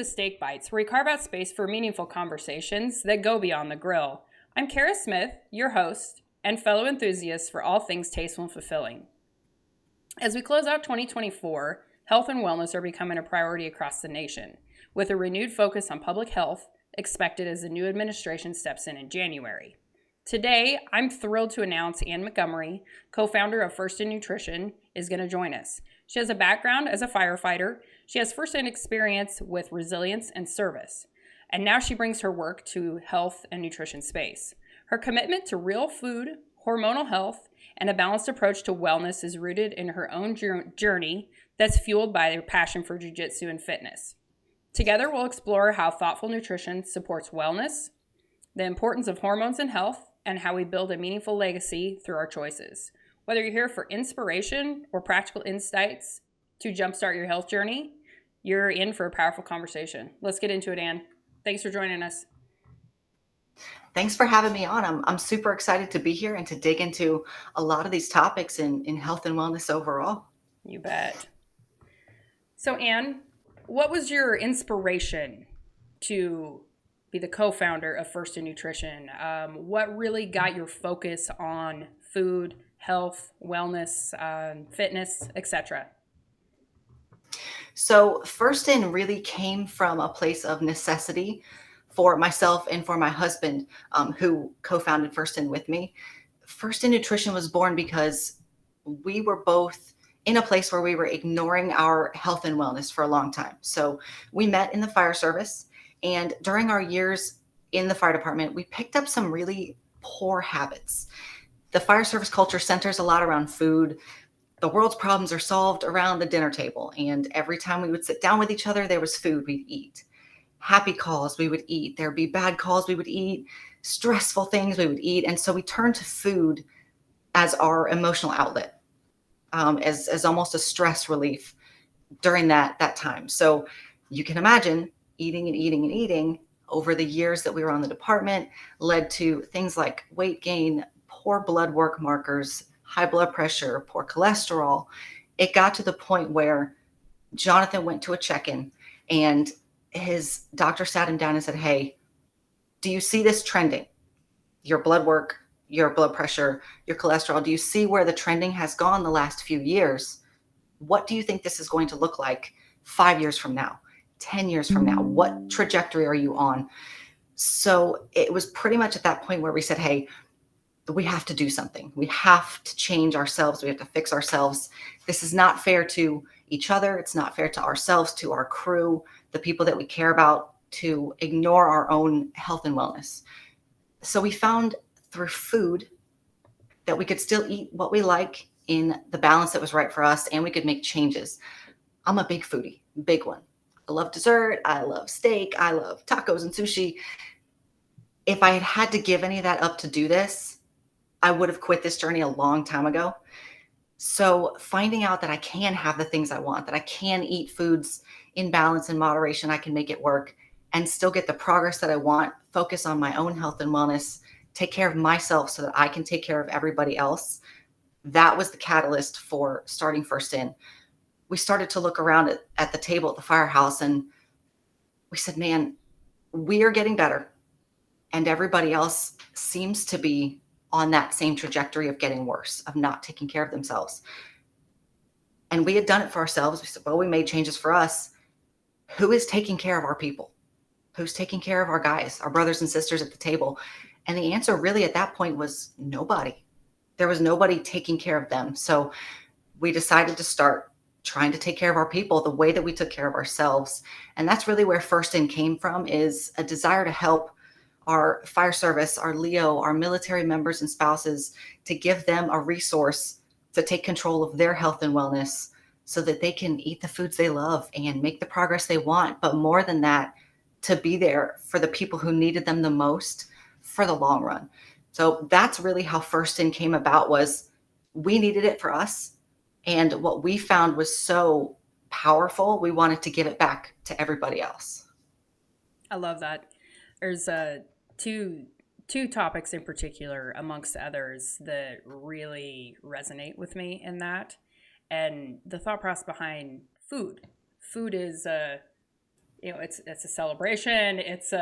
to Steak Bites, where we carve out space for meaningful conversations that go beyond the grill. I'm Kara Smith, your host, and fellow enthusiast for all things tasteful and fulfilling. As we close out 2024, health and wellness are becoming a priority across the nation, with a renewed focus on public health expected as the new administration steps in January. Today, I'm thrilled to announce Anne Montgomery, co-founder of First in Nutrition, is going to join us. She has a background as a firefighter. She has first-hand experience with resilience and service. And now she brings her work to health and nutrition space. Her commitment to real food, hormonal health, and a balanced approach to wellness is rooted in her own journey that's fueled by her passion for jiu-jitsu and fitness. Together, we'll explore how thoughtful nutrition supports wellness, the importance of hormones and health, and how we build a meaningful legacy through our choices. Whether you're here for inspiration or practical insights to jumpstart your health journey, you're in for a powerful conversation. Let's get into it, Anne. Thanks for joining us. Thanks for having me on. I'm super excited to be here and to dig into a lot of these topics in health and wellness overall. You bet. So, Anne, what was your inspiration to be the co-founder of First in Nutrition? What really got your focus on food, health, wellness, fitness, etc.? So First In really came from a place of necessity for myself and for my husband, who co-founded First In with me. First In Nutrition was born because we were both in a place where we were ignoring our health and wellness for a long time. So we met in the fire service. And during our years in the fire department, we picked up some really poor habits. The fire service culture centers a lot around food. The world's problems are solved around the dinner table. And every time we would sit down with each other, there was food we'd eat. Happy calls we would eat. There'd be bad calls we would eat. Stressful things we would eat. And so we turned to food as our emotional outlet, as almost a stress relief during that time. So you can imagine eating and eating and eating over the years that we were on the department led to things like weight gain, poor blood work markers, high blood pressure, poor cholesterol. It got to the point where Jonathan went to a check-in and his doctor sat him down and said, "Hey, do you see this trending? Your blood work, your blood pressure, your cholesterol, do you see where the trending has gone the last few years? What do you think this is going to look like 5 years from now? 10 years from now? What trajectory are you on?" So it was pretty much at that point where we said, hey, we have to do something. We have to change ourselves. We have to fix ourselves. This is not fair to each other. It's not fair to ourselves, to our crew, the people that we care about, to ignore our own health and wellness. So we found through food that we could still eat what we like in the balance that was right for us, and we could make changes. I'm a big foodie, big one. I love dessert. I love steak. I love tacos and sushi. If I had had to give any of that up to do this, I would have quit this journey a long time ago. So finding out that I can have the things I want, that I can eat foods in balance and moderation, I can make it work and still get the progress that I want, focus on my own health and wellness, take care of myself so that I can take care of everybody else. That was the catalyst for starting First In. We started to look around at the table at the firehouse and we said, man, we are getting better. And everybody else seems to be on that same trajectory of getting worse, of not taking care of themselves. And we had done it for ourselves. We said, well, we made changes for us. Who is taking care of our people? Who's taking care of our guys, our brothers and sisters at the table? And the answer really at that point was nobody. There was nobody taking care of them. So we decided to start trying to take care of our people the way that we took care of ourselves. And that's really where First In came from, is a desire to help our fire service, our LEO, our military members and spouses, to give them a resource to take control of their health and wellness so that they can eat the foods they love and make the progress they want. But more than that, to be there for the people who needed them the most for the long run. So that's really how First In came about, was we needed it for us. And what we found was so powerful, we wanted to give it back to everybody else. I love that. There's two topics in particular, amongst others, that really resonate with me in that. And the thought process behind food. Food is it's a celebration. It's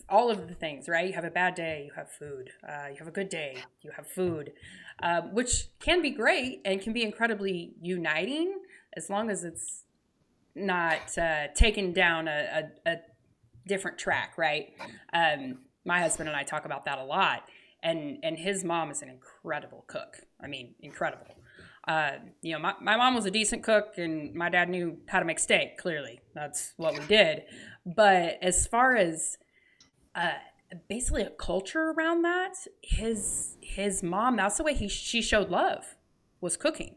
all of the things, right? You have a bad day, you have food. You have a good day, you have food, which can be great and can be incredibly uniting as long as it's not taken down a different track, right? My husband and I talk about that a lot, and his mom is an incredible cook. I mean, incredible. My mom was a decent cook, and my dad knew how to make steak. Clearly, that's what we did. But as far as uh, basically a culture around that, his mom, that's the way she showed love, was cooking,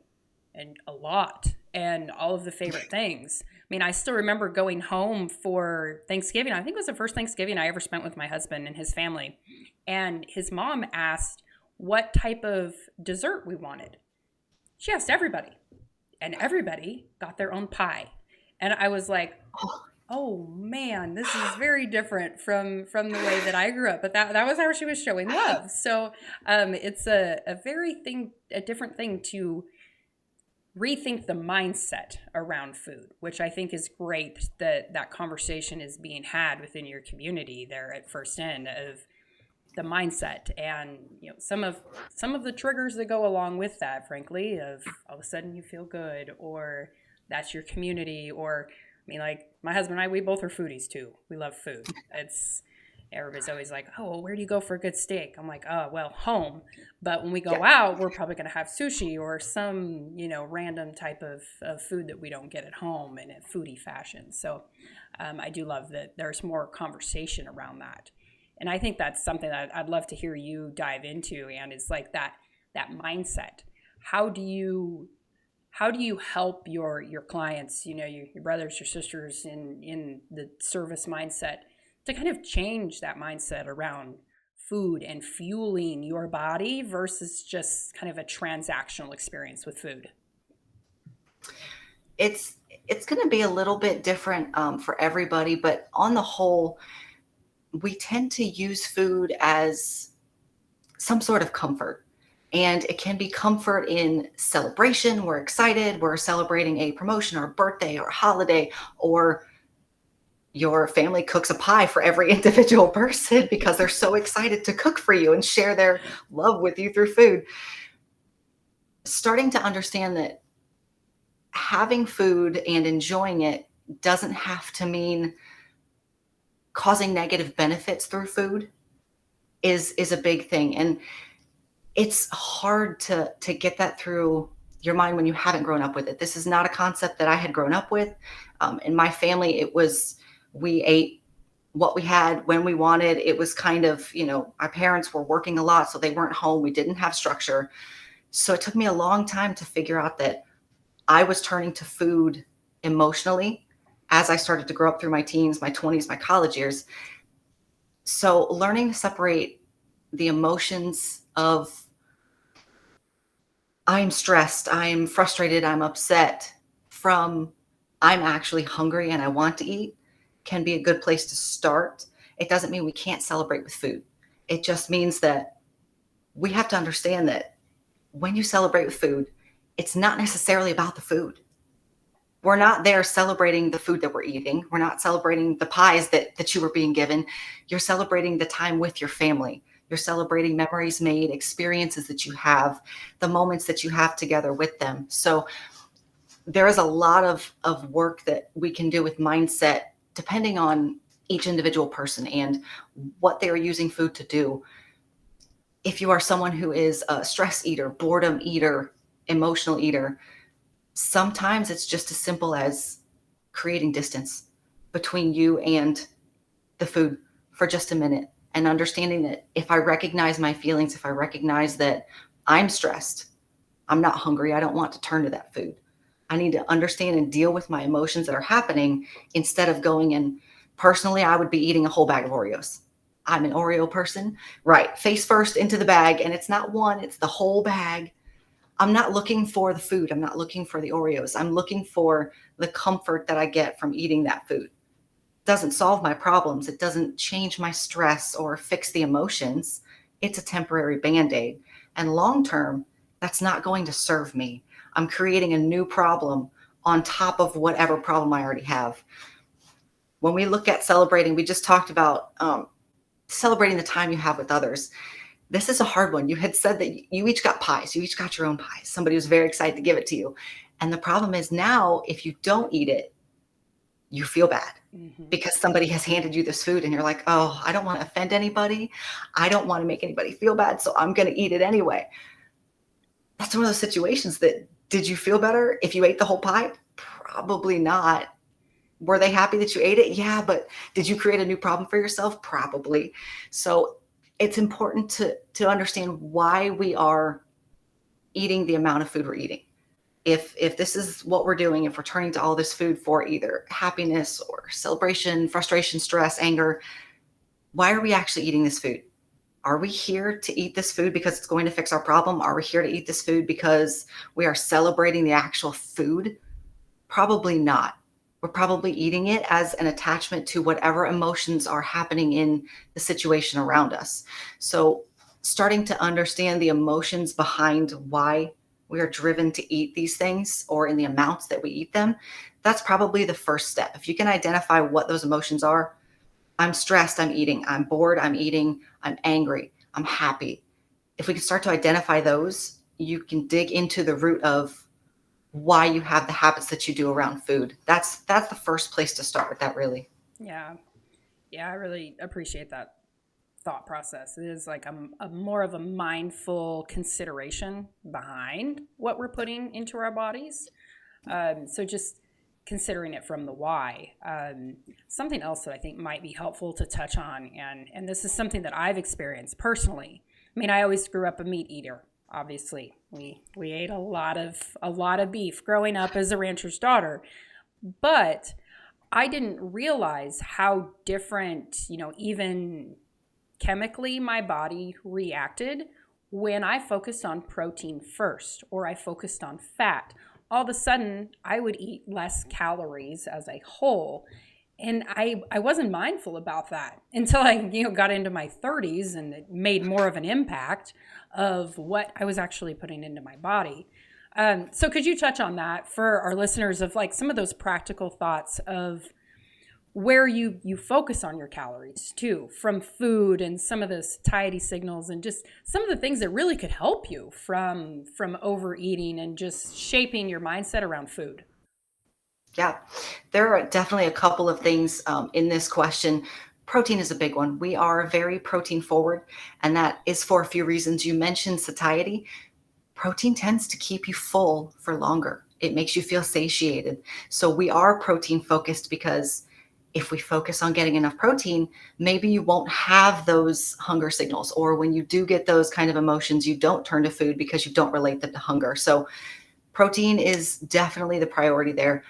and a lot, and all of the favorite things. I mean, I still remember going home for Thanksgiving. I think it was the first Thanksgiving I ever spent with my husband and his family. And his mom asked what type of dessert we wanted. She asked everybody, and everybody got their own pie. And I was like, oh man, this is very different from the way that I grew up. But that was how she was showing love. So it's a different thing to rethink the mindset around food, which I think is great that conversation is being had within your community there at First End of the mindset and some of the triggers that go along with that, frankly, of all of a sudden you feel good, or that's your community. Or I mean, like my husband and I, we both are foodies too. We love food. It's Everybody's always like, oh, well, where do you go for a good steak? I'm like, oh, well, home. But when we go out, we're probably going to have sushi or some, random type of food that we don't get at home in a foodie fashion. So I do love that there's more conversation around that. And I think that's something that I'd love to hear you dive into, and it's like that mindset. How do you help your clients, your brothers, your sisters in the service mindset, to kind of change that mindset around food and fueling your body versus just kind of a transactional experience with food? It's going to be a little bit different for everybody, but on the whole, we tend to use food as some sort of comfort. And it can be comfort in celebration. We're excited. We're celebrating a promotion or a birthday or a holiday, or your family cooks a pie for every individual person because they're so excited to cook for you and share their love with you through food. Starting to understand that having food and enjoying it doesn't have to mean causing negative benefits through food is a big thing. And it's hard to get that through your mind when you haven't grown up with it. This is not a concept that I had grown up with. In my family, it was, we ate what we had when we wanted. It was kind of, our parents were working a lot, so they weren't home. We didn't have structure. So it took me a long time to figure out that I was turning to food emotionally as I started to grow up through my teens, my 20s, my college years. So learning to separate the emotions of I'm stressed, I'm frustrated, I'm upset, from I'm actually hungry and I want to eat, can be a good place to start. It doesn't mean we can't celebrate with food. It just means that we have to understand that when you celebrate with food, it's not necessarily about the food. We're not there celebrating the food that we're eating. We're not celebrating the pies that you were being given. You're celebrating the time with your family. You're celebrating memories made, experiences that you have, the moments that you have together with them. So there is a lot of work that we can do with mindset, depending on each individual person and what they are using food to do. If you are someone who is a stress eater, boredom eater, emotional eater, sometimes it's just as simple as creating distance between you and the food for just a minute, and understanding that if I recognize my feelings, if I recognize that I'm stressed, I'm not hungry, I don't want to turn to that food. I need to understand and deal with my emotions that are happening instead of going and personally, I would be eating a whole bag of Oreos. I'm an Oreo person, right? Face first into the bag, and it's not one, it's the whole bag. I'm not looking for the food. I'm not looking for the Oreos. I'm looking for the comfort that I get from eating that food. It doesn't solve my problems. It doesn't change my stress or fix the emotions. It's a temporary Band-Aid. And long term, that's not going to serve me. I'm creating a new problem on top of whatever problem I already have. When we look at celebrating, we just talked about celebrating the time you have with others. This is a hard one. You had said that you each got pies. You each got your own pies. Somebody was very excited to give it to you. And the problem is now, if you don't eat it, you feel bad Mm-hmm. because somebody has handed you this food and you're like, oh, I don't want to offend anybody. I don't want to make anybody feel bad. So I'm going to eat it anyway. That's one of those situations that, did you feel better if you ate the whole pie? Probably not. Were they happy that you ate it? Yeah, but did you create a new problem for yourself? Probably. So it's important to understand why we are eating the amount of food we're eating. If this is what we're doing, if we're turning to all this food for either happiness or celebration, frustration, stress, anger, why are we actually eating this food? Are we here to eat this food because it's going to fix our problem? Are we here to eat this food because we are celebrating the actual food? Probably not. We're probably eating it as an attachment to whatever emotions are happening in the situation around us. So, starting to understand the emotions behind why we are driven to eat these things or in the amounts that we eat them, that's probably the first step. If you can identify what those emotions are, I'm stressed, I'm eating, I'm bored, I'm eating, I'm angry, I'm happy. If we can start to identify those, you can dig into the root of why you have the habits that you do around food. That's the first place to start with that, really. Yeah. Yeah, I really appreciate that thought process. It is like a more of a mindful consideration behind what we're putting into our bodies. So just considering it from the why. Something else that I think might be helpful to touch on, and this is something that I've experienced personally. I mean, I always grew up a meat eater. Obviously, we ate a lot of beef growing up as a rancher's daughter, but I didn't realize how different, even chemically my body reacted when I focused on protein first or I focused on fat. All of a sudden, I would eat less calories as a whole. And I wasn't mindful about that until I got into my 30s and it made more of an impact of what I was actually putting into my body. So could you touch on that for our listeners of like some of those practical thoughts of where you focus on your calories too, from food and some of the satiety signals and just some of the things that really could help you from overeating and just shaping your mindset around food? Yeah, there are definitely a couple of things in this question. Protein is a big one. We are very protein forward, and that is for a few reasons. You mentioned satiety. Protein tends to keep you full for longer. It makes you feel satiated. So we are protein focused because if we focus on getting enough protein, maybe you won't have those hunger signals. Or when you do get those kind of emotions, you don't turn to food because you don't relate them to hunger. So protein is definitely the priority there.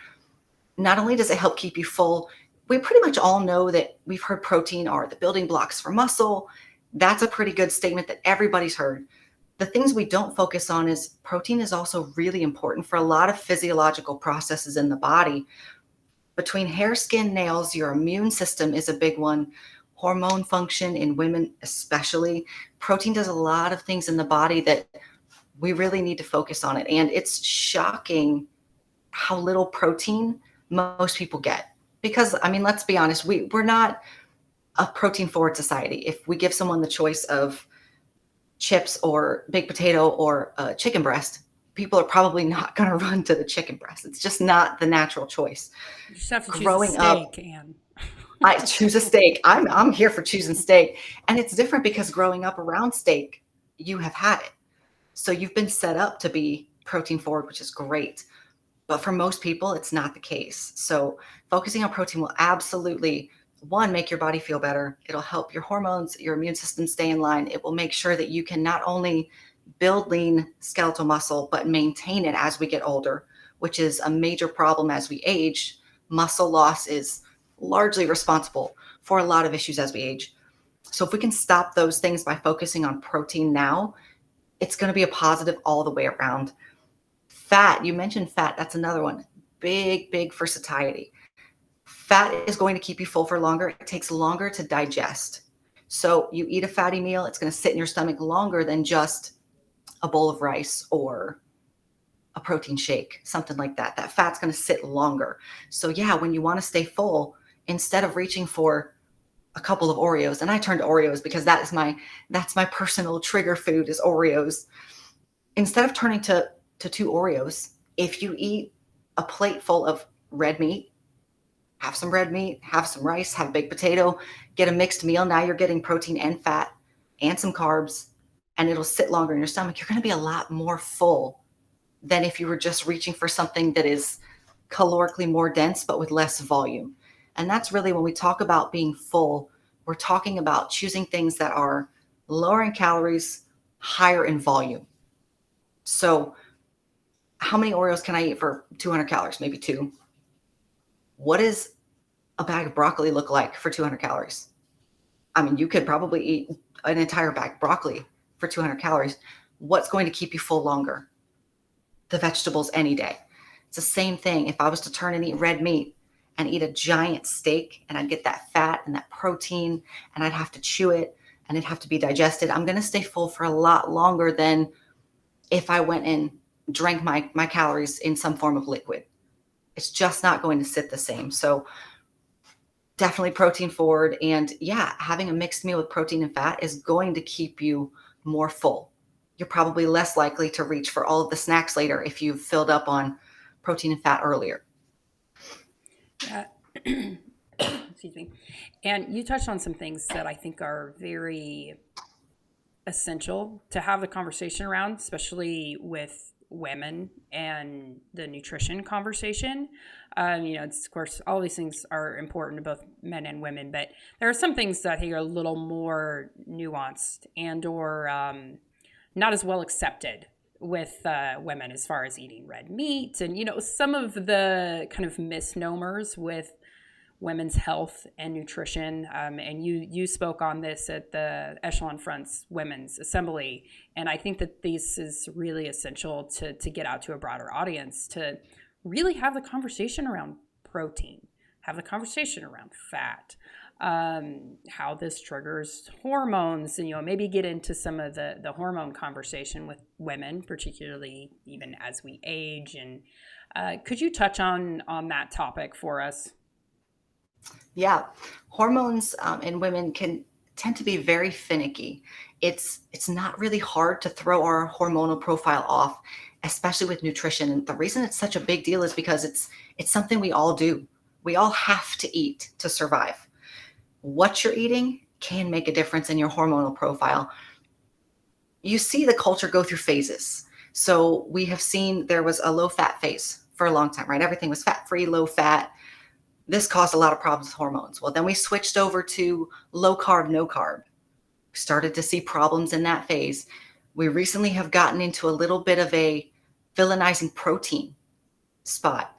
Not only does it help keep you full, we pretty much all know that we've heard protein are the building blocks for muscle. That's a pretty good statement that everybody's heard. The things we don't focus on is protein is also really important for a lot of physiological processes in the body. Between hair, skin, nails, your immune system is a big one. Hormone function in women, especially. Protein does a lot of things in the body that we really need to focus on it. And it's shocking how little protein most people get. Because, I mean, let's be honest, we're not a protein forward society. If we give someone the choice of chips or baked potato or a chicken breast, people are probably not going to run to the chicken breast. It's just not the natural choice. You just have to choose a Growing up, steak, Anne. I choose a steak. I'm here for choosing steak. And it's different because growing up around steak, you have had it. So you've been set up to be protein forward, which is great. But for most people, it's not the case. So focusing on protein will absolutely, one, make your body feel better. It'll help your hormones, your immune system stay in line. It will make sure that you can not only build lean skeletal muscle, but maintain it as we get older, which is a major problem as we age. Muscle loss is largely responsible for a lot of issues as we age. So if we can stop those things by focusing on protein now, it's going to be a positive all the way around. Fat, you mentioned fat. That's another one. Big, big for satiety. Fat is going to keep you full for longer. It takes longer to digest. So you eat a fatty meal, it's going to sit in your stomach longer than just a bowl of rice or a protein shake, something like that. That fat's going to sit longer. So yeah, when you want to stay full, instead of reaching for a couple of Oreos, and I turned to Oreos because that's my personal trigger food is Oreos. Instead of turning to two Oreos, if you eat a plate full of red meat, have some red meat, have some rice, have a baked potato, get a mixed meal. Now you're getting protein and fat and some carbs, and it'll sit longer in your stomach. You're going to be a lot more full than if you were just reaching for something that is calorically more dense but with less volume. And that's really when we talk about being full, we're talking about choosing things that are lower in calories, higher in volume. So, how many Oreos can I eat for 200 calories? Maybe two. What does a bag of broccoli look like for 200 calories? I mean, you could probably eat an entire bag of broccoli for 200 calories. What's going to keep you full longer? The vegetables any day. It's the same thing. If I was to turn and eat red meat and eat a giant steak, and I'd get that fat and that protein, and I'd have to chew it and it'd have to be digested, I'm going to stay full for a lot longer than if I went and drank my calories in some form of liquid. It's just not going to sit the same. So definitely protein forward. And yeah, having a mixed meal with protein and fat is going to keep you more full. You're probably less likely to reach for all of the snacks later if you've filled up on protein and fat earlier. Yeah. Excuse me. And you touched on some things that I think are very essential to have the conversation around, especially with women and the nutrition conversation. It's, of course, all these things are important to both men and women, but there are some things that I think are a little more nuanced and or not as well accepted with women as far as eating red meat and, some of the kind of misnomers with women's health and nutrition. And you spoke on this at the Echelon Front's Women's Assembly. And I think that this is really essential to get out to a broader audience, to really have the conversation around protein, have the conversation around fat, how this triggers hormones, and maybe get into some of the hormone conversation with women, particularly even as we age. And could you touch on that topic for us? Yeah, hormones in women can tend to be very finicky. It's not really hard to throw our hormonal profile off, especially with nutrition. And the reason it's such a big deal is because it's something we all do. We all have to eat to survive. What you're eating can make a difference in your hormonal profile. You see the culture go through phases. So we have seen there was a low fat phase for a long time, right? Everything was fat free, low fat. This caused a lot of problems with hormones. Well, then we switched over to low carb, no carb. Started to see problems in that phase. We recently have gotten into a little bit of a villainizing protein spot.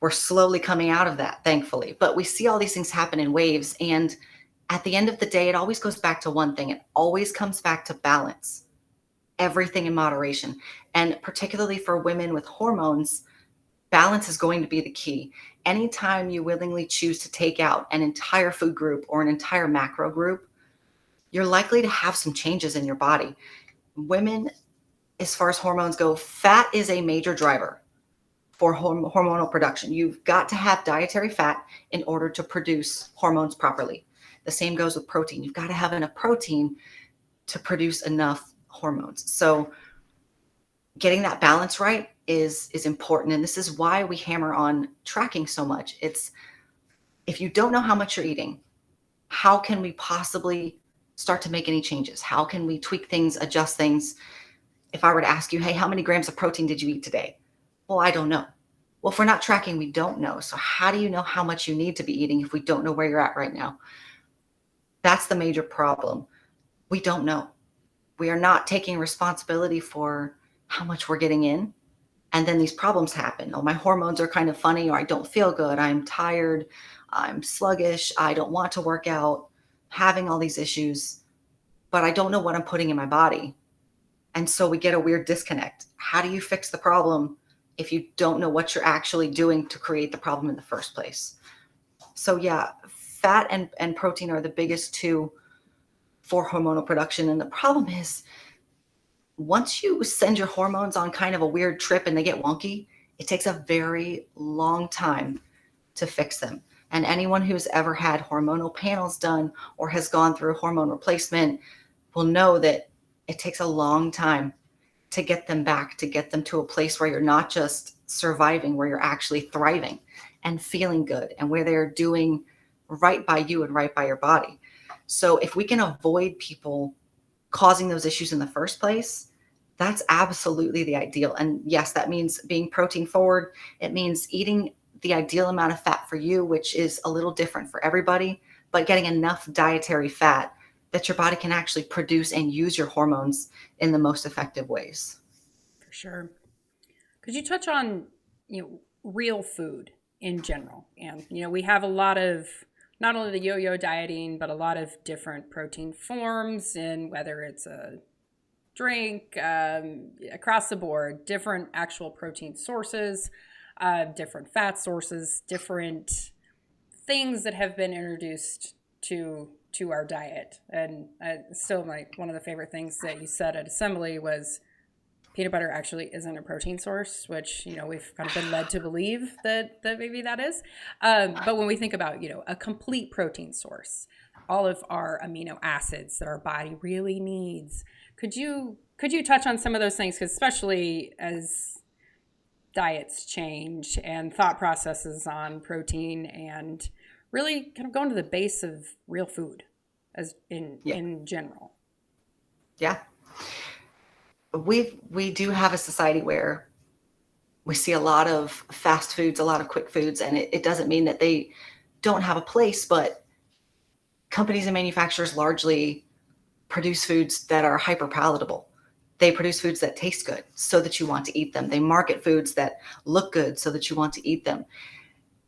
We're slowly coming out of that, thankfully. But we see all these things happen in waves. And at the end of the day, it always goes back to one thing. It always comes back to balance, everything in moderation. And particularly for women with hormones, balance is going to be the key. Anytime you willingly choose to take out an entire food group or an entire macro group, you're likely to have some changes in your body. Women, as far as hormones go, fat is a major driver for hormonal production. You've got to have dietary fat in order to produce hormones properly. The same goes with protein. You've got to have enough protein to produce enough hormones. So getting that balance right is important. And this is why we hammer on tracking so much. It's, if you don't know how much you're eating, how can we possibly start to make any changes? How can we tweak things, adjust things? If I were to ask you, hey, how many grams of protein did you eat today? Well, I don't know. Well, if we're not tracking, we don't know. So how do you know how much you need to be eating if we don't know where you're at right now? That's the major problem. We don't know. We are not taking responsibility for how much we're getting in. And then these problems happen. Oh, my hormones are kind of funny, or I don't feel good. I'm tired. I'm sluggish. I don't want to work out, having all these issues, but I don't know what I'm putting in my body. And so we get a weird disconnect. How do you fix the problem if you don't know what you're actually doing to create the problem in the first place? So yeah, fat and protein are the biggest two for hormonal production. And the problem is, once you send your hormones on kind of a weird trip and they get wonky, it takes a very long time to fix them. And anyone who's ever had hormonal panels done or has gone through a hormone replacement will know that it takes a long time to get them back, to get them to a place where you're not just surviving, where you're actually thriving and feeling good, and where they're doing right by you and right by your body. So if we can avoid people causing those issues in the first place, that's absolutely the ideal. And yes, that means being protein forward. It means eating the ideal amount of fat for you, which is a little different for everybody, but getting enough dietary fat that your body can actually produce and use your hormones in the most effective ways. For sure. Could you touch on, real food in general? And, we have a lot of not only the yo-yo dieting, but a lot of different protein forms, and whether it's a drink, across the board, different actual protein sources, different fat sources, different things that have been introduced to our diet. And still, one of the favorite things that you said at assembly was peanut butter actually isn't a protein source, which we've kind of been led to believe that maybe that is. But when we think about a complete protein source, all of our amino acids that our body really needs, could you touch on some of those things? Because especially as diets change and thought processes on protein, and really kind of going to the base of real food as in general. Yeah. We do have a society where we see a lot of fast foods, a lot of quick foods, and it doesn't mean that they don't have a place, but companies and manufacturers largely produce foods that are hyper palatable. They produce foods that taste good so that you want to eat them. They market foods that look good so that you want to eat them.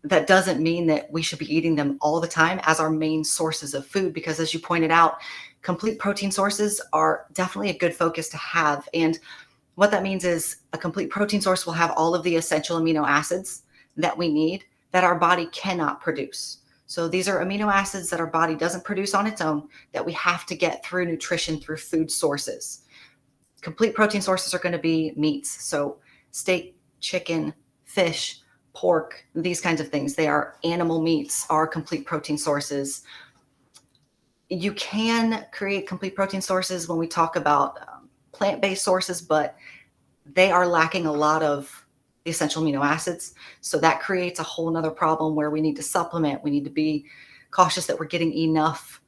That doesn't mean that we should be eating them all the time as our main sources of food, because as you pointed out, complete protein sources are definitely a good focus to have. And what that means is a complete protein source will have all of the essential amino acids that we need that our body cannot produce. So these are amino acids that our body doesn't produce on its own, that we have to get through nutrition, through food sources. Complete protein sources are going to be meats. So steak, chicken, fish, pork, these kinds of things. They are animal meats, are complete protein sources. You can create complete protein sources when we talk about plant-based sources, but they are lacking a lot of the essential amino acids. So that creates a whole nother problem where we need to supplement. We need to be cautious that we're getting enough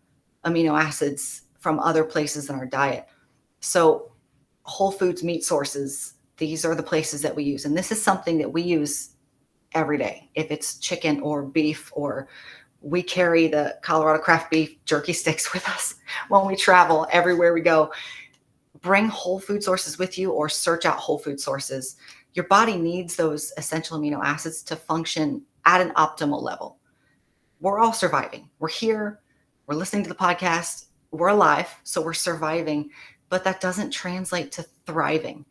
amino acids from other places in our diet. So whole foods meat sources, these are the places that we use. And this is something that we use every day. If it's chicken or beef, or we carry the Colorado craft beef jerky sticks with us when we travel everywhere we go. Bring whole food sources with you, or search out whole food sources. Your body needs those essential amino acids to function at an optimal level. We're all surviving. We're here. We're listening to the podcast. We're alive. So we're surviving, but that doesn't translate to thriving.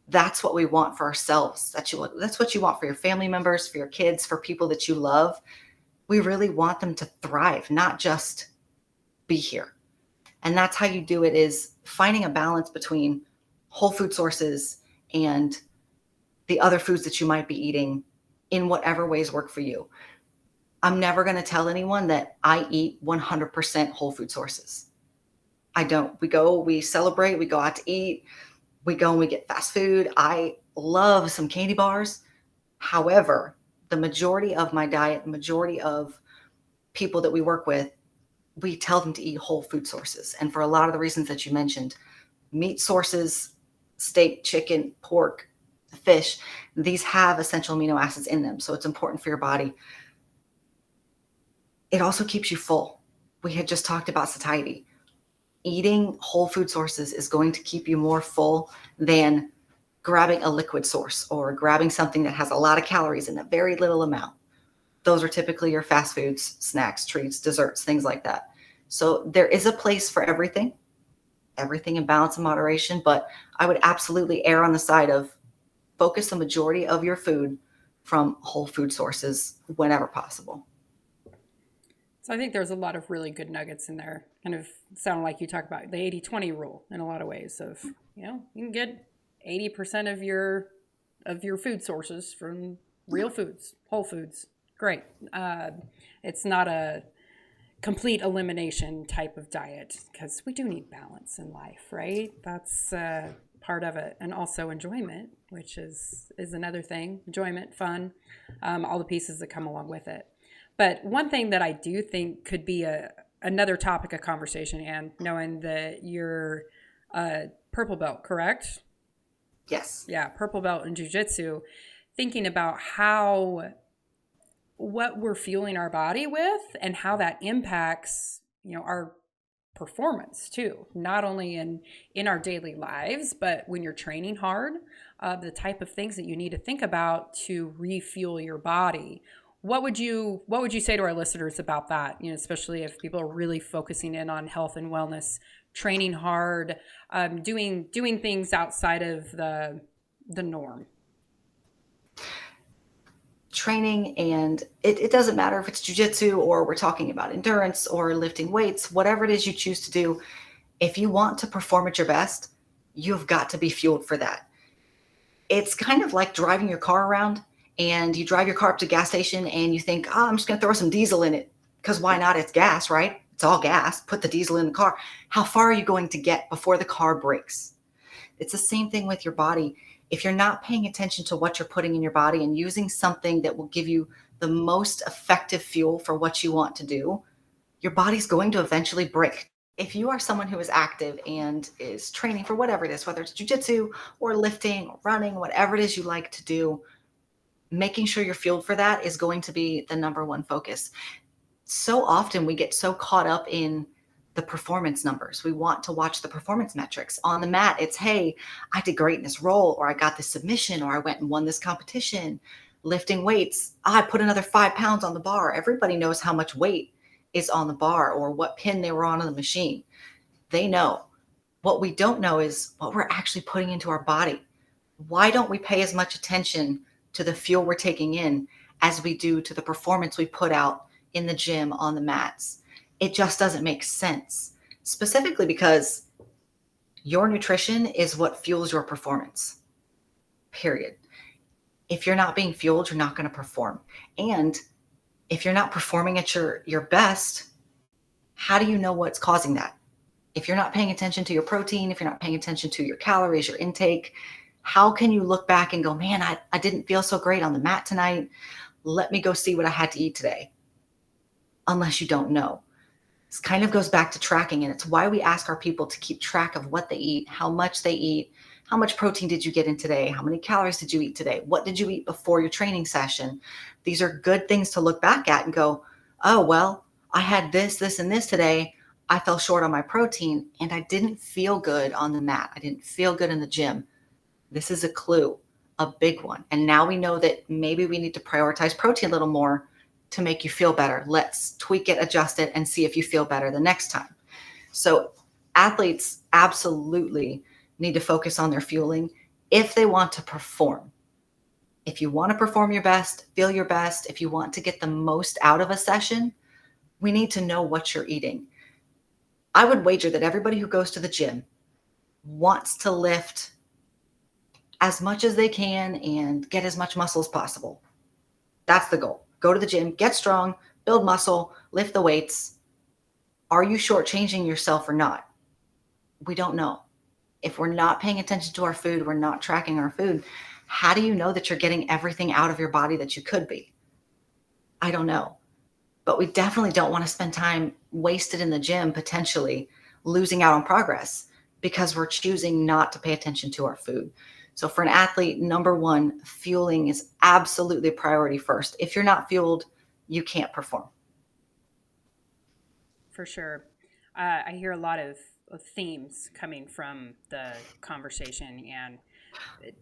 That's what we want for ourselves. That's what you want for your family members, for your kids, for people that you love. We really want them to thrive, not just be here. And that's how you do it, is finding a balance between whole food sources and the other foods that you might be eating in whatever ways work for you. I'm never going to tell anyone that I eat 100% whole food sources. I don't. We celebrate, we go out to eat, we go and we get fast food. I love some candy bars. However, the majority of my diet, the majority of people that we work with, we tell them to eat whole food sources. And for a lot of the reasons that you mentioned, meat sources, steak, chicken, pork, fish, these have essential amino acids in them. So it's important for your body. It also keeps you full. We had just talked about satiety. Eating whole food sources is going to keep you more full than grabbing a liquid source or grabbing something that has a lot of calories in a very little amount. Those are typically your fast foods, snacks, treats, desserts, things like that. So there is a place for everything in balance and moderation, but I would absolutely err on the side of focus the majority of your food from whole food sources whenever possible. So I think there's a lot of really good nuggets in there. Kind of sound like you talk about the 80-20 rule in a lot of ways of, you can get 80% of your food sources from real foods, whole foods, Great. It's not a complete elimination type of diet because we do need balance in life, right? That's part of it, and also enjoyment, which is another thing. Enjoyment, fun, all the pieces that come along with it. But one thing that I do think could be another topic of conversation, and knowing that you're a purple belt, correct? Yes. Yeah, purple belt in jujitsu, thinking about how what we're fueling our body with and how that impacts, our performance too, not only in our daily lives, but when you're training hard, the type of things that you need to think about to refuel your body. What would you say to our listeners about that, especially if people are really focusing in on health and wellness, training hard, doing things outside of the norm? Training, and it doesn't matter if it's jujitsu or we're talking about endurance or lifting weights, whatever it is you choose to do. If you want to perform at your best, you've got to be fueled for that. It's kind of like driving your car around, and you drive your car up to a gas station and you think, oh, I'm just going to throw some diesel in it because why not? It's gas, right? It's all gas. Put the diesel in the car. How far are you going to get before the car breaks? It's the same thing with your body. If you're not paying attention to what you're putting in your body and using something that will give you the most effective fuel for what you want to do, your body's going to eventually break. If you are someone who is active and is training for whatever it is, whether it's jujitsu or lifting or running, whatever it is you like to do, making sure you're fueled for that is going to be the number one focus. So often we get so caught up in the performance numbers. We want to watch the performance metrics. On the mat, it's, hey, I did great in this roll, or I got this submission, or I went and won this competition. Lifting weights, I put another 5 pounds on the bar. Everybody knows how much weight is on the bar or what pin they were on the machine. They know. What we don't know is what we're actually putting into our body. Why don't we pay as much attention to the fuel we're taking in as we do to the performance we put out in the gym on the mats? It just doesn't make sense, specifically because your nutrition is what fuels your performance, period. If you're not being fueled, you're not going to perform. And if you're not performing at your best, how do you know what's causing that? If you're not paying attention to your protein, if you're not paying attention to your calories, your intake, how can you look back and go, man, I didn't feel so great on the mat tonight. Let me go see what I had to eat today. Unless you don't know. This kind of goes back to tracking, and it's why we ask our people to keep track of what they eat, how much they eat, how much protein did you get in today, how many calories did you eat today, what did you eat before your training session. These are good things to look back at and go, oh, well, I had this, this, and this today. I fell short on my protein and I didn't feel good on the mat. I didn't feel good in the gym. This is a clue, a big one. And now we know that maybe we need to prioritize protein a little more to make you feel better. Let's tweak it, adjust it, and see if you feel better the next time. So athletes absolutely need to focus on their fueling if they want to perform. If you want to perform your best, feel your best, if you want to get the most out of a session, we need to know what you're eating. I would wager that everybody who goes to the gym wants to lift as much as they can and get as much muscle as possible. That's the goal. Go to the gym, get strong, build muscle, lift the weights. Are you shortchanging yourself or not? We don't know. If we're not paying attention to our food, we're not tracking our food, how do you know that you're getting everything out of your body that you could be? I don't know. But we definitely don't want to spend time wasted in the gym, potentially losing out on progress because we're choosing not to pay attention to our food. So for an athlete, number one, fueling is absolutely a priority first. If you're not fueled, you can't perform. For sure. I hear a lot of themes coming from the conversation, and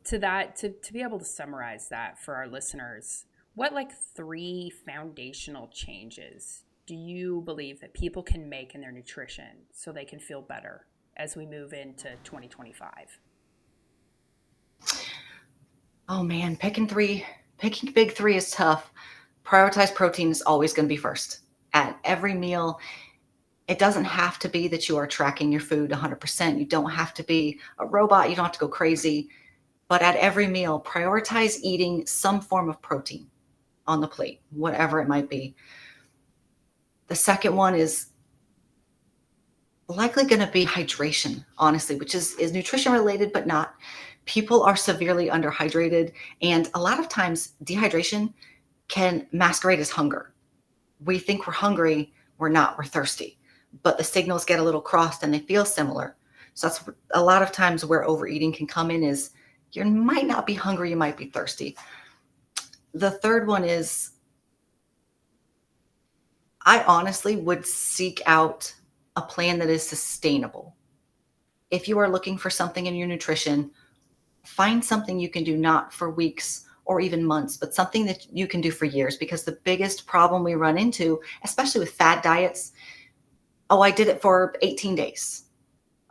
to be able to summarize that for our listeners, what like three foundational changes do you believe that people can make in their nutrition so they can feel better as we move into 2025? Oh man, picking big three is tough. Prioritize protein is always going to be first. At every meal, it doesn't have to be that you are tracking your food 100%. You don't have to be a robot. You don't have to go crazy. But at every meal, prioritize eating some form of protein on the plate, whatever it might be. The second one is likely going to be hydration, honestly, which is nutrition related, but not. People are severely underhydrated. And a lot of times, dehydration can masquerade as hunger. We think we're hungry, we're not, we're thirsty. But the signals get a little crossed and they feel similar. So that's a lot of times where overeating can come in is you might not be hungry, you might be thirsty. The third one is I honestly would seek out a plan that is sustainable. If you are looking for something in your nutrition, find something you can do not for weeks or even months, but something that you can do for years. Because the biggest problem we run into, especially with fad diets, oh, I did it for 18 days.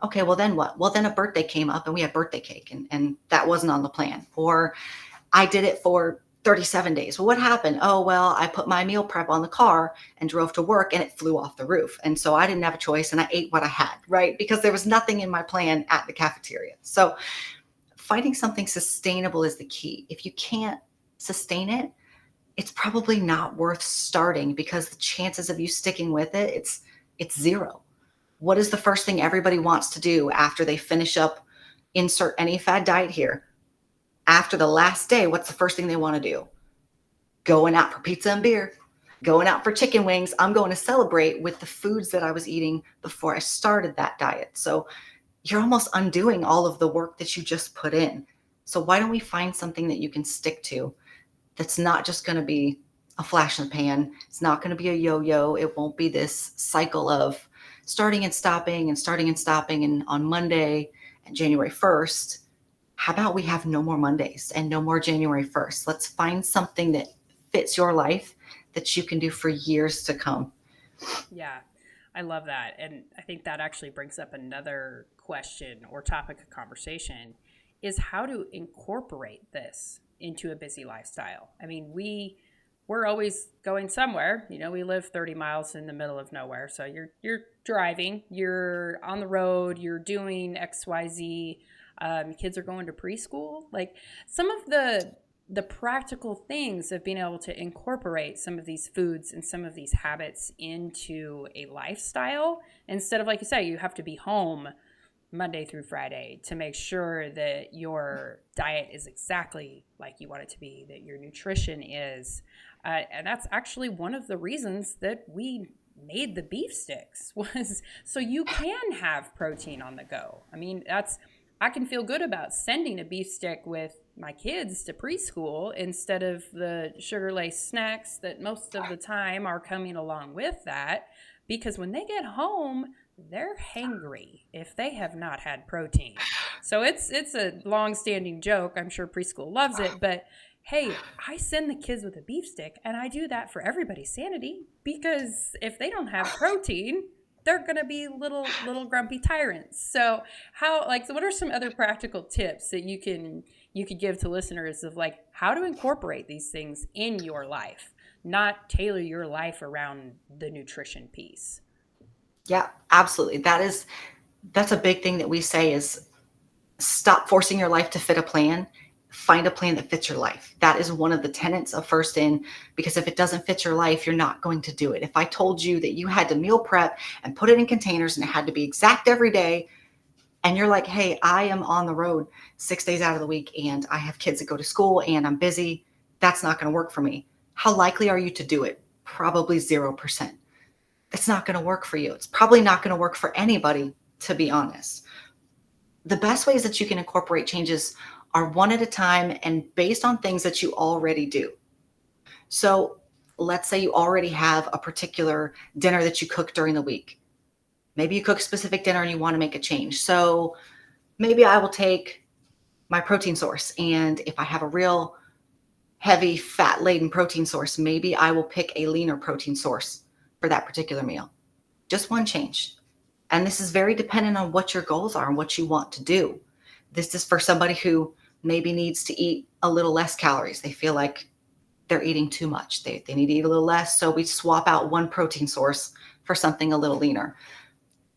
Okay, well, then what? Well, then a birthday came up and we had birthday cake, and that wasn't on the plan. Or I did it for 37 days. Well, what happened? Oh, well, I put my meal prep on the car and drove to work and it flew off the roof. And so I didn't have a choice and I ate what I had, right? Because there was nothing in my plan at the cafeteria. So finding something sustainable is the key. If you can't sustain it, it's probably not worth starting because the chances of you sticking with it, it's zero. What is the first thing everybody wants to do after they finish up, insert any fad diet here? After the last day, what's the first thing they want to do? Going out for pizza and beer, going out for chicken wings. I'm going to celebrate with the foods that I was eating before I started that diet. So you're almost undoing all of the work that you just put in. So why don't we find something that you can stick to that's not just going to be a flash in the pan? It's not going to be a yo-yo. It won't be this cycle of starting and stopping and starting and stopping. And on Monday and January 1st, how about we have no more Mondays and no more January 1st? Let's find something that fits your life that you can do for years to come. Yeah, I love that. And I think that actually brings up another question or topic of conversation is how to incorporate this into a busy lifestyle. I mean, we're always going somewhere. You know, we live 30 miles in the middle of nowhere. So you're driving, you're on the road, you're doing XYZ. Kids are going to preschool. Like some of the practical things of being able to incorporate some of these foods and some of these habits into a lifestyle instead of, like you say, you have to be home Monday through Friday to make sure that your diet is exactly like you want it to be, that your nutrition is. And that's actually one of the reasons that we made the beef sticks was so you can have protein on the go. I mean, I can feel good about sending a beef stick with my kids to preschool instead of the sugar-laced snacks that most of the time are coming along with that, because when they get home, they're hangry if they have not had protein. So it's a long-standing joke. I'm sure preschool loves it, but hey, I send the kids with a beef stick, and I do that for everybody's sanity, because if they don't have protein, they're going to be little grumpy tyrants. So so what are some other practical tips that you could give to listeners of like how to incorporate these things in your life, not tailor your life around the nutrition piece? Yeah, absolutely. That's a big thing that we say is stop forcing your life to fit a plan. Find a plan that fits your life. That is one of the tenets of First In, because if it doesn't fit your life, you're not going to do it. If I told you that you had to meal prep and put it in containers and it had to be exact every day, and you're like, hey, I am on the road 6 days out of the week and I have kids that go to school and I'm busy, that's not going to work for me. How likely are you to do it? Probably 0%. It's not going to work for you. It's probably not going to work for anybody, to be honest. The best ways that you can incorporate changes are one at a time and based on things that you already do. So let's say you already have a particular dinner that you cook during the week. Maybe you cook a specific dinner and you want to make a change. So maybe I will take my protein source, and if I have a real heavy fat laden protein source, maybe I will pick a leaner protein source for that particular meal. Just one change. And this is very dependent on what your goals are and what you want to do. This is for somebody who maybe needs to eat a little less calories. They feel like they're eating too much. They need to eat a little less. So we swap out one protein source for something a little leaner.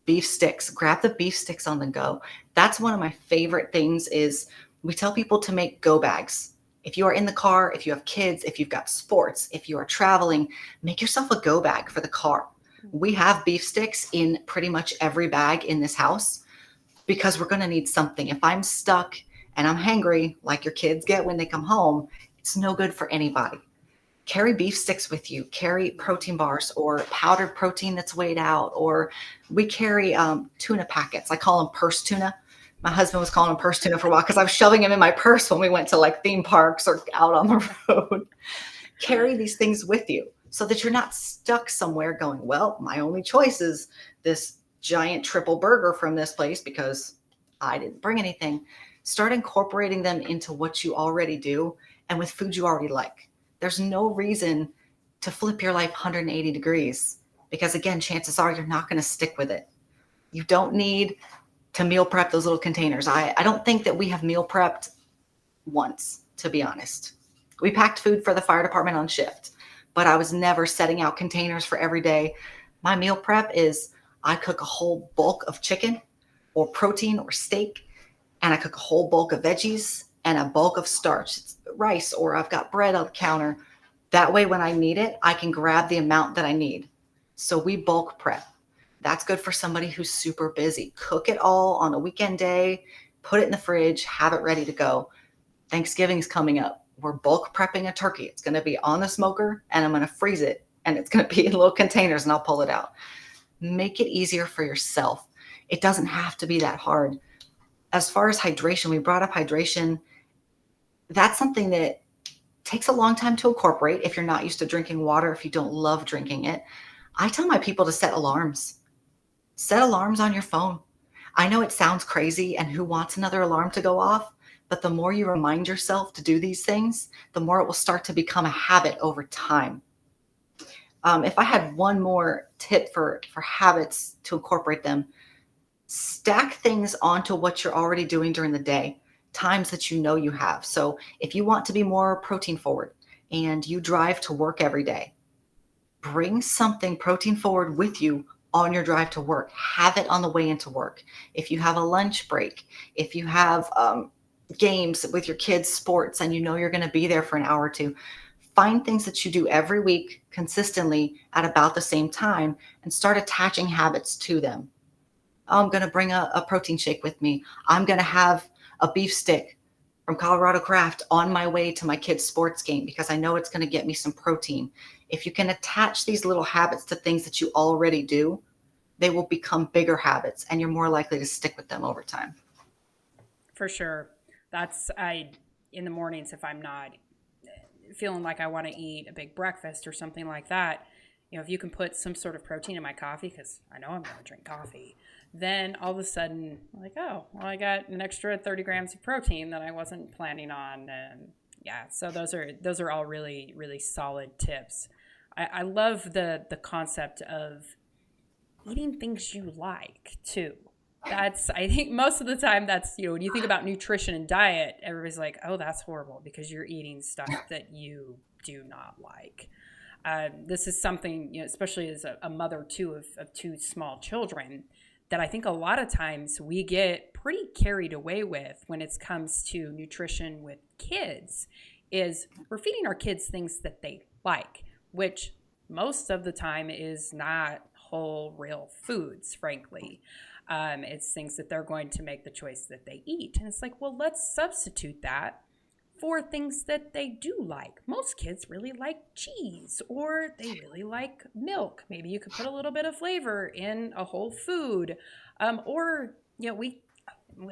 Beef sticks, grab the beef sticks on the go. That's one of my favorite things is we tell people to make go bags. If you are in the car, if you have kids, if you've got sports, if you are traveling, make yourself a go bag for the car. We have beef sticks in pretty much every bag in this house because we're going to need something. If I'm stuck and I'm hangry, like your kids get when they come home, it's no good for anybody. Carry beef sticks with you, carry protein bars or powdered protein that's weighed out, or we carry tuna packets. I call them purse tuna. My husband was calling them purse tuna for a while because I was shoving them in my purse when we went to like theme parks or out on the road. Carry these things with you so that you're not stuck somewhere going, well, my only choice is this giant triple burger from this place because I didn't bring anything. Start incorporating them into what you already do and with food you already like. There's no reason to flip your life 180 degrees because, again, chances are you're not going to stick with it. You don't need to meal prep those little containers. I don't think that we have meal prepped once, to be honest. We packed food for the fire department on shift, but I was never setting out containers for every day. My meal prep is I cook a whole bulk of chicken or protein or steak, and I cook a whole bulk of veggies and a bulk of starch, it's rice, or I've got bread on the counter. That way, when I need it, I can grab the amount that I need. So we bulk prep. That's good for somebody who's super busy. Cook it all on a weekend day, put it in the fridge, have it ready to go. Thanksgiving's coming up. We're bulk prepping a turkey. It's going to be on the smoker and I'm going to freeze it and it's going to be in little containers and I'll pull it out. Make it easier for yourself. It doesn't have to be that hard. As far as hydration, we brought up hydration. That's something that takes a long time to incorporate if you're not used to drinking water, if you don't love drinking it. I tell my people to set alarms. Set alarms on your phone. I know it sounds crazy and who wants another alarm to go off, but the more you remind yourself to do these things, the more it will start to become a habit over time. If I had one more tip for habits to incorporate them, stack things onto what you're already doing during the day, times that you know you have. So if you want to be more protein forward and you drive to work every day, bring something protein forward with you on your drive to work. Have it on the way into work. If you have a lunch break, if you have games with your kids, sports, and you know you're going to be there for an hour or two, find things that you do every week consistently at about the same time and start attaching habits to them. I'm going to bring a protein shake with me. I'm going to have a beef stick from Colorado Craft on my way to my kid's sports game because I know it's going to get me some protein. If you can attach these little habits to things that you already do, they will become bigger habits and you're more likely to stick with them over time. For sure. In the mornings, if I'm not feeling like I want to eat a big breakfast or something like that, if you can put some sort of protein in my coffee, because I know I'm going to drink coffee, then all of a sudden, like, oh, well, I got an extra 30 grams of protein that I wasn't planning on. And yeah, so those are all really, really solid tips. I love the concept of eating things you like too. I think most of the time that's, when you think about nutrition and diet, everybody's like, oh, that's horrible because you're eating stuff that you do not like. This is something, especially as a mother too of two small children, that I think a lot of times we get pretty carried away with when it comes to nutrition with kids, is we're feeding our kids things that they like, which most of the time is not whole, real foods, frankly. It's things that they're going to make the choice that they eat. And it's like, well, let's substitute that for things that they do like. Most kids really like cheese or they really like milk. Maybe you could put a little bit of flavor in a whole food. I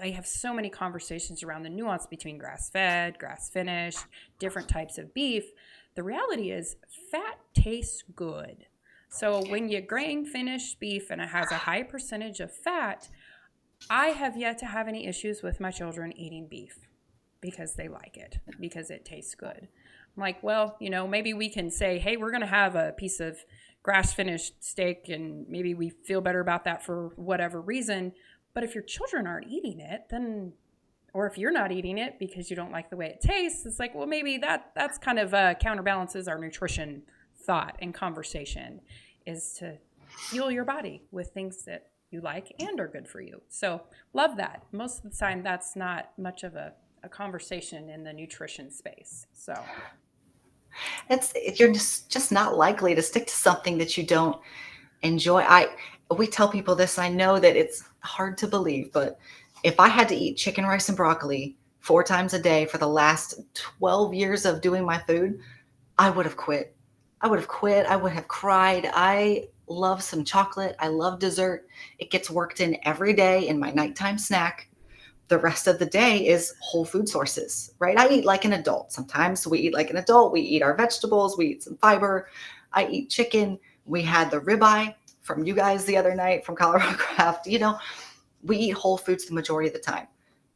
have so many conversations around the nuance between grass-fed, grass-finished, different types of beef. The reality is fat tastes good. So when you grain finished beef and it has a high percentage of fat, I have yet to have any issues with my children eating beef because they like it, because it tastes good. I'm like, well, maybe we can say, hey, we're going to have a piece of grass finished steak and maybe we feel better about that for whatever reason. But if your children aren't eating it, then, or if you're not eating it because you don't like the way it tastes, it's like, well, maybe that's kind of counterbalances our nutrition thought and conversation, is to fuel your body with things that you like and are good for you. So love that. Most of the time, that's not much of a a conversation in the nutrition space. So, It's you're just not likely to stick to something that you don't enjoy. We tell people this. I know that it's hard to believe, but if I had to eat chicken, rice, and broccoli 4 times a day for the last 12 years of doing my food, I would have quit. I would have quit. I would have cried. I love some chocolate. I love dessert. It gets worked in every day in my nighttime snack. The rest of the day is whole food sources, right? I eat like an adult. Sometimes we eat like an adult. We eat our vegetables. We eat some fiber. I eat chicken. We had the ribeye from you guys the other night from Colorado Craft. We eat whole foods the majority of the time.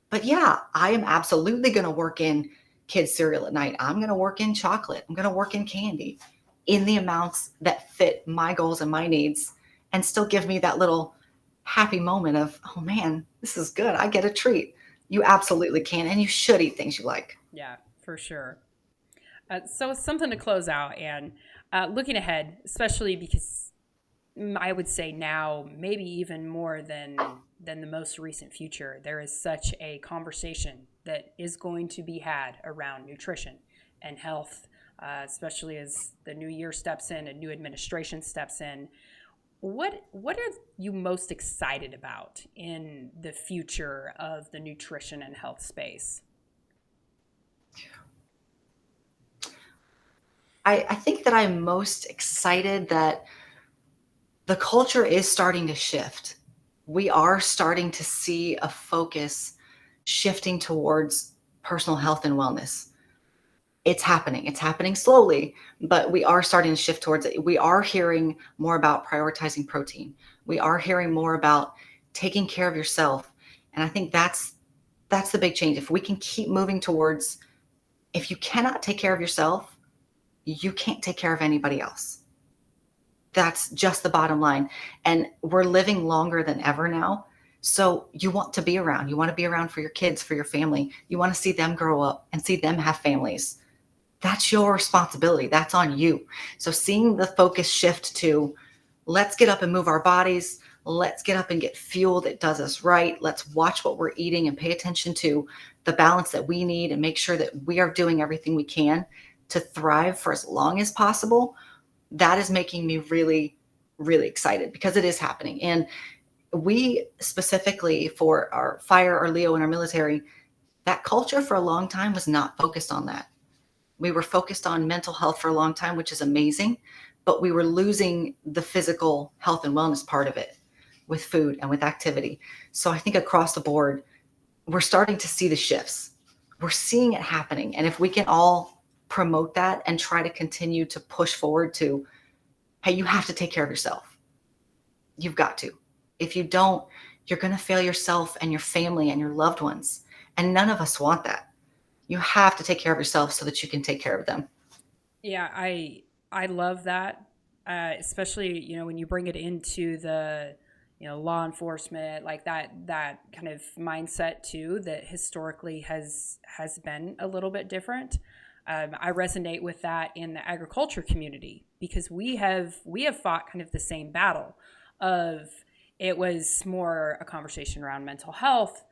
But yeah, I am absolutely going to work in kids cereal at night. I'm going to work in chocolate. I'm going to work in candy in the amounts that fit my goals and my needs and still give me that little happy moment of, oh man, this is good. I get a treat. You absolutely can. And you should eat things you like. yeah, for sure. So, something to close out, and looking ahead, especially because I would say now, maybe even more than the most recent future, there is such a conversation that is going to be had around nutrition and health, especially as the new year steps in, a new administration steps in. What are you most excited about in the future of the nutrition and health space? I think that I'm most excited that the culture is starting to shift. We are starting to see a focus shifting towards personal health and wellness. It's happening. It's happening slowly, but we are starting to shift towards it. We are hearing more about prioritizing protein. We are hearing more about taking care of yourself. And I think that's the big change. If we can keep moving towards, if you cannot take care of yourself, you can't take care of anybody else. That's just the bottom line. And we're living longer than ever now. So you want to be around. You want to be around for your kids, for your family. You want to see them grow up and see them have families. That's your responsibility. That's on you. So seeing the focus shift to, let's get up and move our bodies. Let's get up and get fuel that does us right. Let's watch what we're eating and pay attention to the balance that we need and make sure that we are doing everything we can to thrive for as long as possible. That is making me really, really excited because it is happening. And we specifically for our fire or Leo in our military, that culture for a long time was not focused on that. We were focused on mental health for a long time, which is amazing, but we were losing the physical health and wellness part of it with food and with activity. So I think across the board, we're starting to see the shifts. We're seeing it happening. And if we can all promote that and try to continue to push forward to, hey, you have to take care of yourself. You've got to. If you don't, you're going to fail yourself and your family and your loved ones. And none of us want that. You have to take care of yourself so that you can take care of them. Yeah, I love that, especially when you bring it into the law enforcement, like that kind of mindset too, that historically has been a little bit different. I resonate with that in the agriculture community because we have fought kind of the same battle of, it was more a conversation around mental health,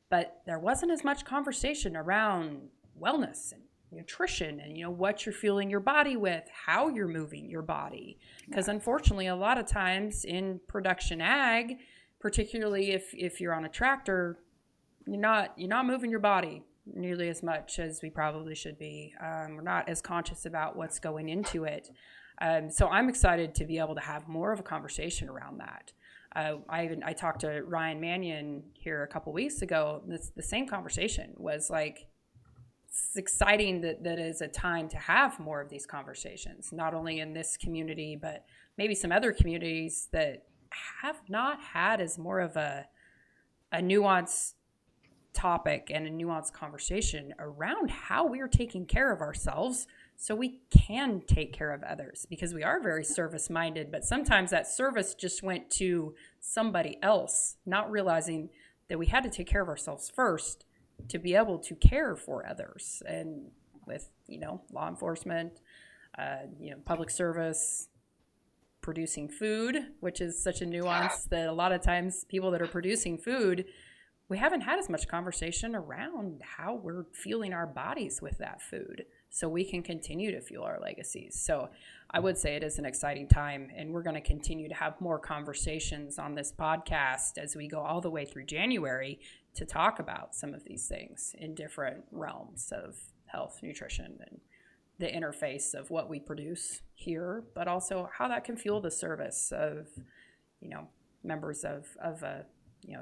but there wasn't as much conversation around wellness and nutrition and what you're fueling your body with, how you're moving your body, because unfortunately a lot of times in production ag, particularly if you're on a tractor, you're not moving your body nearly as much as we probably should be. We're not as conscious about what's going into it. So I'm excited to be able to have more of a conversation around that. I talked to Ryan Mannion here a couple weeks ago. The same conversation was like, it's exciting that is a time to have more of these conversations, not only in this community, but maybe some other communities that have not had as more of a nuanced topic and a nuanced conversation around how we're taking care of ourselves so we can take care of others, because we are very service minded, but sometimes that service just went to somebody else, not realizing that we had to take care of ourselves first to be able to care for others. And with law enforcement, public service, producing food, which is such a nuance that a lot of times people that are producing food, we haven't had as much conversation around how we're fueling our bodies with that food so we can continue to fuel our legacies. So I would say it is an exciting time, and we're going to continue to have more conversations on this podcast as we go all the way through January to talk about some of these things in different realms of health, nutrition, and the interface of what we produce here, but also how that can fuel the service of, members of a,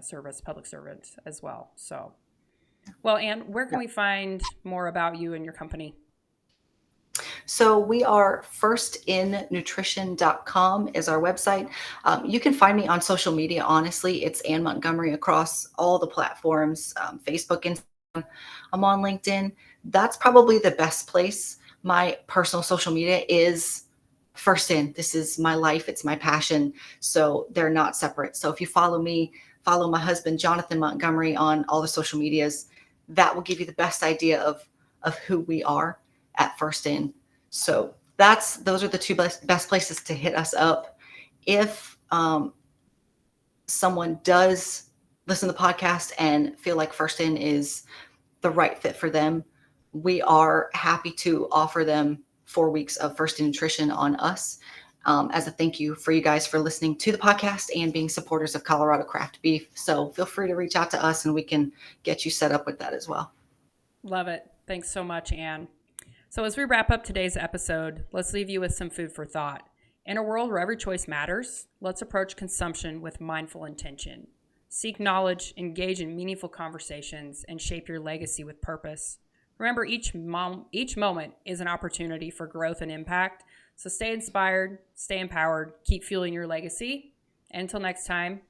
service, public servant as well. So, well, Anne, where can we find more about you and your company? So we are firstinnutrition.com is our website. You can find me on social media. Honestly, it's Anne Montgomery across all the platforms, Facebook, Instagram. I'm on LinkedIn. That's probably the best place. My personal social media is First In. This is my life. It's my passion. So they're not separate. So if you follow me, follow my husband, Jonathan Montgomery, on all the social medias, that will give you the best idea of who we are at First In. So those are the two best places to hit us up. If someone does listen to the podcast and feel like First In is the right fit for them, we are happy to offer them 4 weeks of First In Nutrition on us as a thank you for you guys for listening to the podcast and being supporters of Colorado craft beef. So feel free to reach out to us and we can get you set up with that as well. Love it. Thanks so much, Anne. So as we wrap up today's episode, let's leave you with some food for thought. In a world where every choice matters, let's approach consumption with mindful intention. Seek knowledge, engage in meaningful conversations, and shape your legacy with purpose. Remember, each moment is an opportunity for growth and impact. So stay inspired, stay empowered, keep fueling your legacy. And until next time,